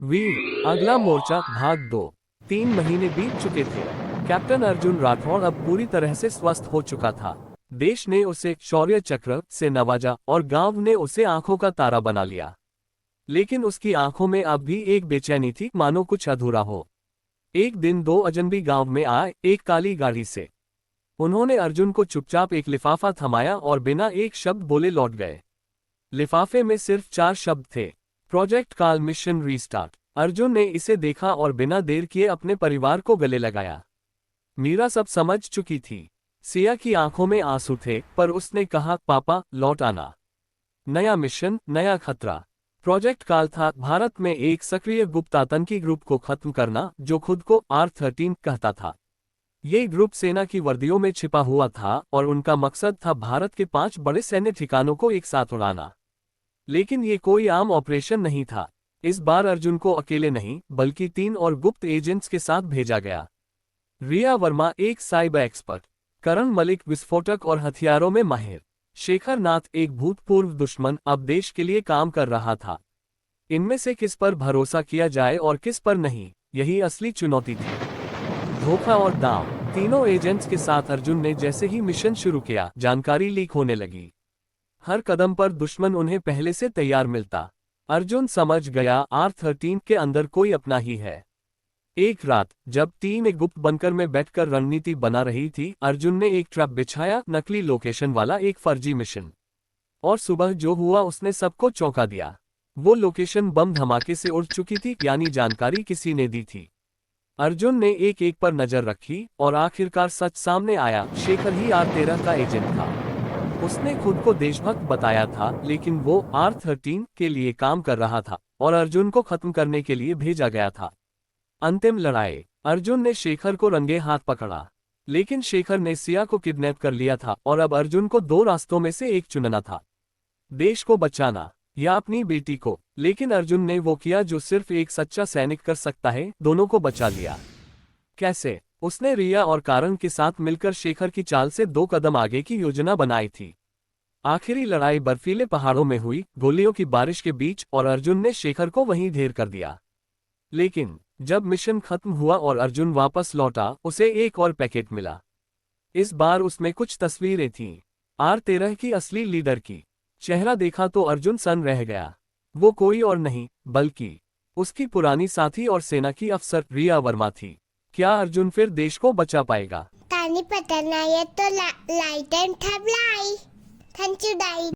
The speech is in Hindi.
वीर अगला मोर्चा भाग 2। 3 महीने बीत चुके थे। कैप्टन अर्जुन राठौड़ अब पूरी तरह से स्वस्थ हो चुका था। देश ने उसे शौर्य चक्र से नवाजा और गांव ने उसे आंखों का तारा बना लिया। लेकिन उसकी आंखों में अब भी एक बेचैनी थी, मानो कुछ अधूरा हो। एक दिन 2 अजनबी गांव में आए एक काली गाड़ी से। उन्होंने अर्जुन को चुपचाप एक लिफाफा थमाया और बिना एक शब्द बोले लौट गए। लिफाफे में सिर्फ 4 शब्द थे, प्रोजेक्ट काल मिशन रीस्टार्ट। अर्जुन ने इसे देखा और बिना देर किए अपने परिवार को गले लगाया। मीरा सब समझ चुकी थी। सिया की आंखों में आंसू थे, पर उसने कहा, पापा लौट आना। नया मिशन, नया खतरा। प्रोजेक्ट काल था भारत में एक सक्रिय गुप्त आतंकी ग्रुप को खत्म करना, जो खुद को R13 कहता था। ये ग्रुप सेना की वर्दियों में छिपा हुआ था और उनका मकसद था भारत के 5 बड़े सैन्य ठिकानों को एक साथ उड़ाना। लेकिन ये कोई आम ऑपरेशन नहीं था। इस बार अर्जुन को अकेले नहीं, बल्कि 3 और गुप्त एजेंट्स के साथ भेजा गया। रिया वर्मा एक साइबर एक्सपर्ट, करण मलिक विस्फोटक और हथियारों में माहिर, शेखर नाथ एक भूतपूर्व दुश्मन अब देश के लिए काम कर रहा था। इनमें से किस पर भरोसा किया जाए और किस पर नहीं, यही असली चुनौती थी। धोखा और दांव। तीनों एजेंट्स के साथ अर्जुन ने जैसे ही मिशन शुरू किया, जानकारी लीक होने लगी। हर कदम पर दुश्मन उन्हें पहले से तैयार मिलता। अर्जुन समझ गया, R13 के अंदर कोई अपना ही है। एक रात जब टीम एक गुप्त बंकर में बैठकर रणनीति बना रही थी, अर्जुन ने एक ट्रैप बिछाया, नकली लोकेशन वाला एक फर्जी मिशन। और सुबह जो हुआ उसने सबको चौंका दिया। वो लोकेशन बम धमाके से उड़ चुकी थी, यानी जानकारी किसी ने दी थी। अर्जुन ने एक एक पर नजर रखी और आखिरकार सच सामने आया, शेखर ही R13 का एजेंट था। उसने खुद को देशभक्त बताया था, लेकिन वो R13 के लिए काम कर रहा था और अर्जुन को खत्म करने के लिए भेजा गया था। अंतिम लड़ाई। अर्जुन ने शेखर को रंगे हाथ पकड़ा, लेकिन शेखर ने सिया को किडनैप कर लिया था और अब अर्जुन को 2 रास्तों में से एक चुनना था, देश को बचाना या अपनी बेटी को। लेकिन अर्जुन ने वो किया जो सिर्फ एक सच्चा सैनिक कर सकता है, दोनों को बचा लिया। कैसे? उसने रिया और कारण के साथ मिलकर शेखर की चाल से 2 कदम आगे की योजना बनाई थी। आखिरी लड़ाई बर्फीले पहाड़ों में हुई, गोलियों की बारिश के बीच, और अर्जुन ने शेखर को वहीं ढेर कर दिया। लेकिन जब मिशन खत्म हुआ और अर्जुन वापस लौटा, उसे एक और पैकेट मिला। इस बार उसमें कुछ तस्वीरें थीं, R13 की असली लीडर की। चेहरा देखा तो अर्जुन सन्न रह गया। वो कोई और नहीं, बल्कि उसकी पुरानी साथी और सेना की अफसर रिया वर्मा थी। क्या अर्जुन फिर देश को बचा पाएगा? तानी पता नहीं है तो light and thank you die.